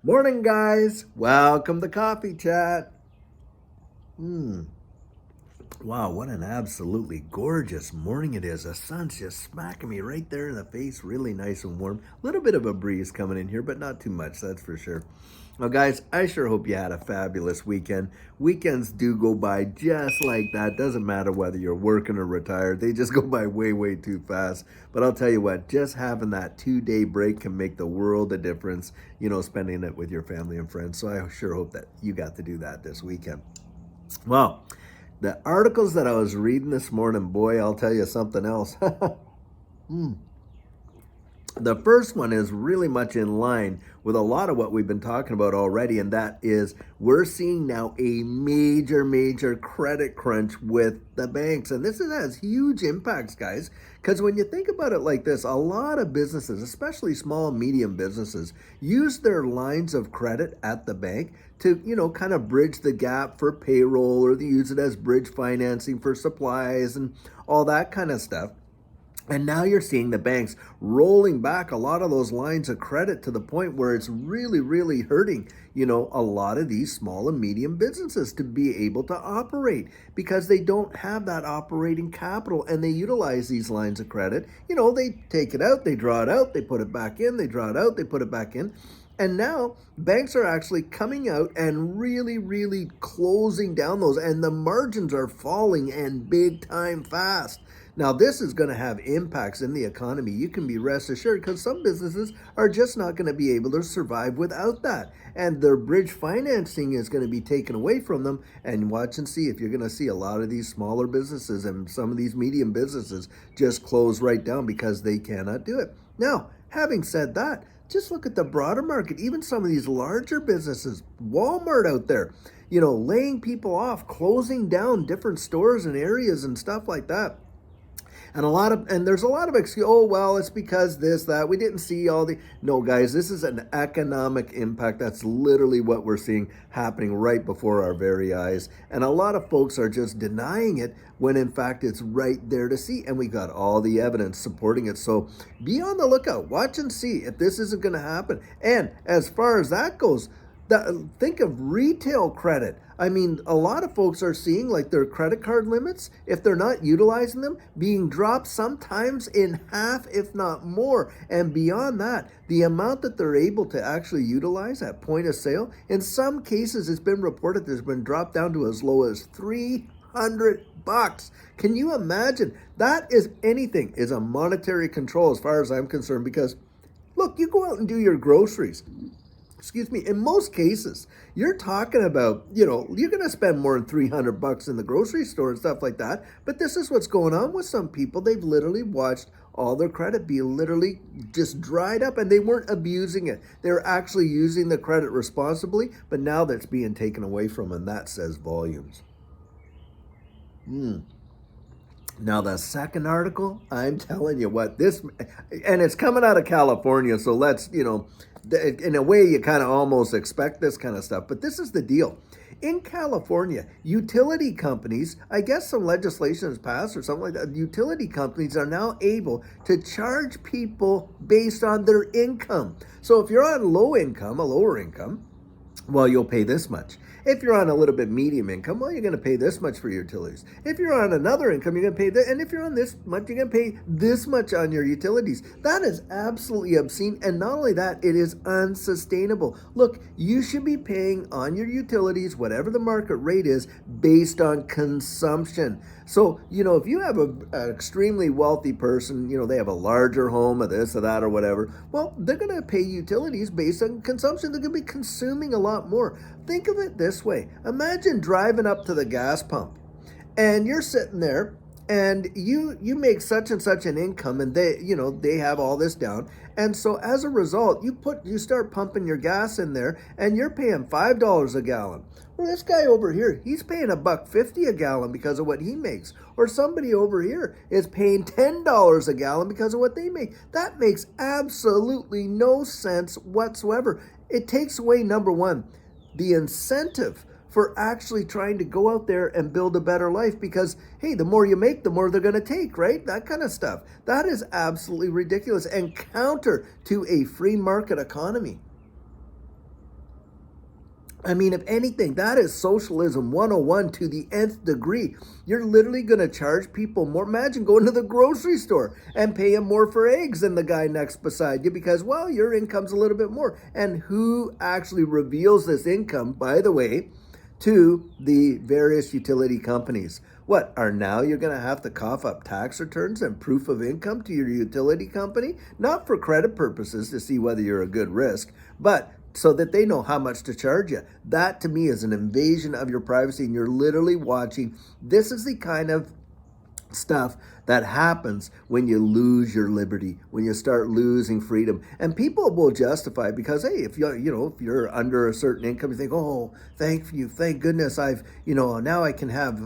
Morning, guys. Welcome to Coffee Chat. Hmm. Wow, what an absolutely gorgeous morning it is. The sun's just smacking me right there in the face, really nice and warm. A little bit of a breeze coming in here, but not too much, that's for sure. Well, guys, I sure hope you had a fabulous weekend. Weekends do go by just like that. Doesn't matter whether you're working or retired, they just go by way, way too fast. But I'll tell you what, just having that 2 day break can make the world a difference, spending it with your family and friends. So I sure hope that you got to do that this weekend. Well, the articles that I was reading this morning, boy, I'll tell you something else. Hmm. The first one is really much in line with a lot of what we've been talking about already, and that is we're seeing now a major credit crunch with the banks. And this has huge impacts, guys, because when you think about it like this, a lot of businesses, especially small and medium businesses, use their lines of credit at the bank to, kind of bridge the gap for payroll, or they use it as bridge financing for supplies and all that kind of stuff. And now you're seeing the banks rolling back a lot of those lines of credit to the point where it's really hurting, a lot of these small and medium businesses to be able to operate because they don't have that operating capital and they utilize these lines of credit. They take it out, they draw it out, they put it back in, they draw it out, they put it back in. And now banks are actually coming out and really closing down those, and the margins are falling and big time fast. Now, this is going to have impacts in the economy. You can be rest assured because some businesses are just not going to be able to survive without that. And their bridge financing is going to be taken away from them. And watch and see if you're going to see a lot of these smaller businesses and some of these medium businesses just close right down because they cannot do it. Now, having said that, just look at the broader market. Even some of these larger businesses, Walmart out there, laying people off, closing down different stores and areas and stuff like that. And there's a lot of excuse. Oh, well, it's because this, that, we didn't see all the. No, guys, this is an economic impact. That's literally what we're seeing happening right before our very eyes. And a lot of folks are just denying it when in fact it's right there to see. And we got all the evidence supporting it. So be on the lookout. Watch and see if this isn't going to happen. And as far as that goes, think of retail credit. I mean, a lot of folks are seeing like their credit card limits, if they're not utilizing them, being dropped sometimes in half, if not more. And beyond that, the amount that they're able to actually utilize at point of sale, in some cases, it's been reported there's been dropped down to as low as $300. Can you imagine? That is a monetary control as far as I'm concerned, because look, you go out and do your groceries. Excuse me, in most cases, you're talking about, you're going to spend more than $300 in the grocery store and stuff like that. But this is what's going on with some people. They've literally watched all their credit be literally just dried up, and they weren't abusing it. They're actually using the credit responsibly, but now that's being taken away from them, and that says volumes. Hmm. Now, the second article, I'm telling you what, and it's coming out of California, so in a way, you kind of almost expect this kind of stuff, but this is the deal. In California, utility companies, I guess some legislation has passed or something like that, utility companies are now able to charge people based on their income. So if you're on low income, a lower income, well, you'll pay this much. If you're on a little bit medium income, well, you're going to pay this much for your utilities. If you're on another income, you're going to pay that. And if you're on this much, you're going to pay this much on your utilities. That is absolutely obscene. And not only that, it is unsustainable. Look, you should be paying on your utilities whatever the market rate is based on consumption. So, if you have an extremely wealthy person, they have a larger home or this or that or whatever, well, they're going to pay utilities based on consumption. They're going to be consuming a lot more. Think of it this way. Imagine driving up to the gas pump and you're sitting there and you make such and such an income, and they have all this down, and so as a result you start pumping your gas in there and you're paying $5 a gallon. Well, this guy over here, he's paying $1.50 a gallon because of what he makes. Or somebody over here is paying $10 a gallon because of what they make. That makes absolutely no sense whatsoever. It takes away, number one, the incentive for actually trying to go out there and build a better life, because, hey, the more you make, the more they're going to take, right? That kind of stuff. That is absolutely ridiculous and counter to a free market economy. I mean, if anything, that is socialism 101 to the nth degree. You're literally going to charge people more. Imagine going to the grocery store and paying more for eggs than the guy next beside you because, well, your income's a little bit more. And who actually reveals this income, by the way, to the various utility companies? What, are now you're going to have to cough up tax returns and proof of income to your utility company? Not for credit purposes to see whether you're a good risk, but so that they know how much to charge you. That to me is an invasion of your privacy, and you're literally watching. This is the kind of stuff that happens when you lose your liberty, when you start losing freedom. And people will justify it because, hey, if if you're under a certain income, you think, oh, thank goodness now I can have,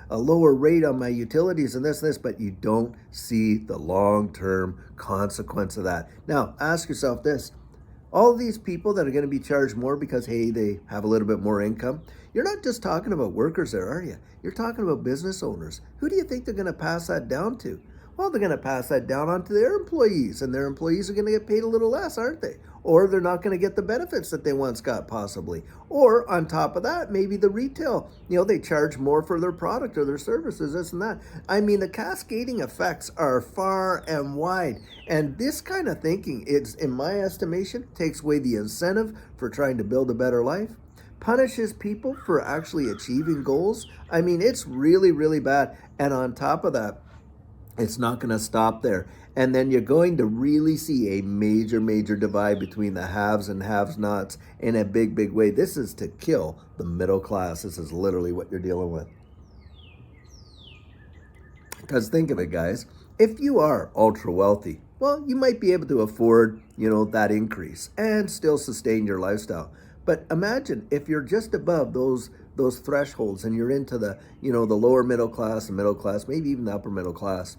a lower rate on my utilities and this, but you don't see the long-term consequence of that. Now, ask yourself this. All these people that are going to be charged more because, hey, they have a little bit more income, you're not just talking about workers there, are you? You're talking about business owners. Who do you think they're going to pass that down to? Well, they're going to pass that down onto their employees, and their employees are going to get paid a little less, aren't they? Or they're not going to get the benefits that they once got, possibly. Or on top of that, maybe the retail, they charge more for their product or their services, this and that. I mean, the cascading effects are far and wide. And this kind of thinking, it's, in my estimation, takes away the incentive for trying to build a better life, punishes people for actually achieving goals. I mean, it's really, really bad. And on top of that, it's not going to stop there. And then you're going to really see a major, major divide between the haves and have-nots in a big, big way. This is to kill the middle class. This is literally what you're dealing with. Because think of it, guys. If you are ultra wealthy, well, you might be able to afford, that increase and still sustain your lifestyle. But imagine if you're just above those thresholds and you're into the, the lower middle class, maybe even the upper middle class,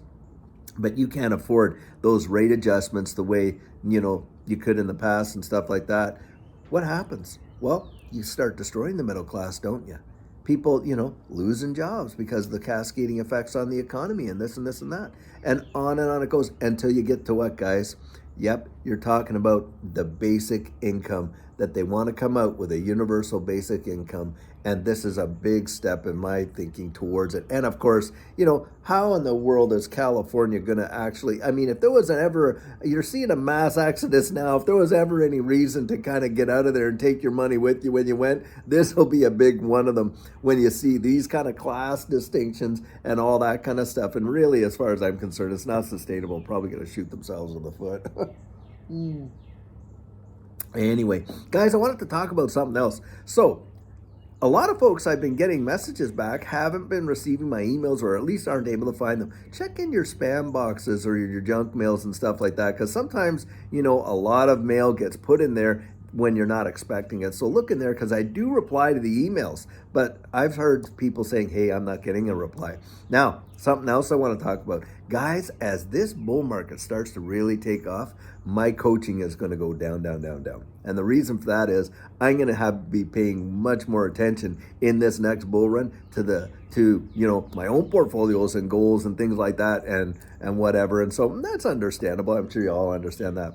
but you can't afford those rate adjustments the way, you could in the past and stuff like that. What happens? Well, you start destroying the middle class, don't you? People, losing jobs because of the cascading effects on the economy and this and this and that. And on it goes until you get to what, guys? Yep, you're talking about the basic income, that they want to come out with a universal basic income. And this is a big step in my thinking towards it. And of course, how in the world is California going to actually, I mean, if there was ever, you're seeing a mass exodus now, if there was ever any reason to kind of get out of there and take your money with you when you went, this will be a big one of them when you see these kind of class distinctions and all that kind of stuff. And really, as far as I'm concerned, it's not sustainable. Probably going to shoot themselves in the foot. Anyway, guys, I wanted to talk about something else. So, a lot of folks I've been getting messages back haven't been receiving my emails, or at least aren't able to find them. Check in your spam boxes or your junk mails and stuff like that, because sometimes, a lot of mail gets put in there when you're not expecting it. So look in there, because I do reply to the emails, but I've heard people saying, hey, I'm not getting a reply. Now, something else I want to talk about. Guys, as this bull market starts to really take off, my coaching is going to go down, down, down, down. And the reason for that is I'm going to be paying much more attention in this next bull run to my own portfolios and goals and things like that and whatever. And so that's understandable. I'm sure you all understand that.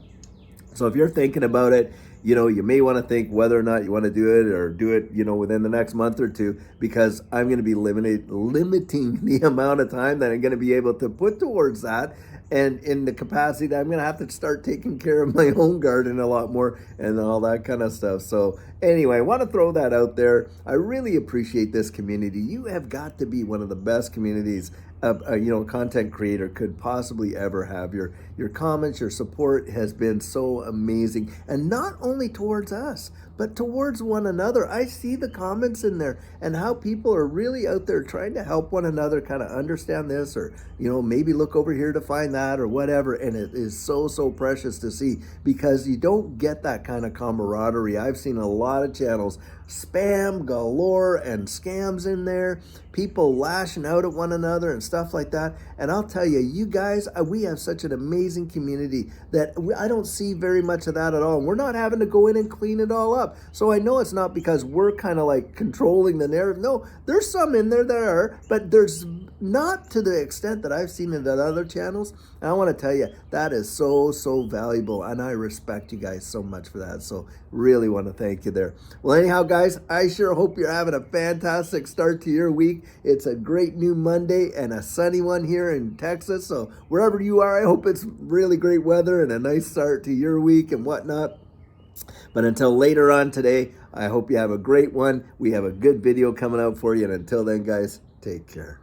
So if you're thinking about it, you may want to think whether or not you want to do it or do it, within the next month or two, because I'm going to be limiting the amount of time that I'm going to be able to put towards that. And in the capacity that I'm going to have to start taking care of my own garden a lot more and all that kind of stuff. So anyway, I want to throw that out there. I really appreciate this community. You have got to be one of the best communities a content creator could possibly ever have. Your comments, your support has been so amazing, and not only towards us, but towards one another. I see the comments in there and how people are really out there trying to help one another kind of understand this, or maybe look over here to find that or whatever. And it is so, so precious to see, because you don't get that kind of camaraderie. I've seen a lot of channels, spam galore and scams in there, people lashing out at one another and stuff like that. And I'll tell you, you guys, we have such an amazing community that I don't see very much of that at all. And we're not having to go in and clean it all up. So I know it's not because we're kind of like controlling the narrative. No, there's some in there that are, but there's not to the extent that I've seen it at other channels. And I want to tell you, that is so, so valuable. And I respect you guys so much for that. So really want to thank you there. Well, anyhow, guys, I sure hope you're having a fantastic start to your week. It's a great new Monday and a sunny one here in Texas. So wherever you are, I hope it's really great weather and a nice start to your week and whatnot. But until later on today, I hope you have a great one. We have a good video coming out for you. And until then, guys, take care.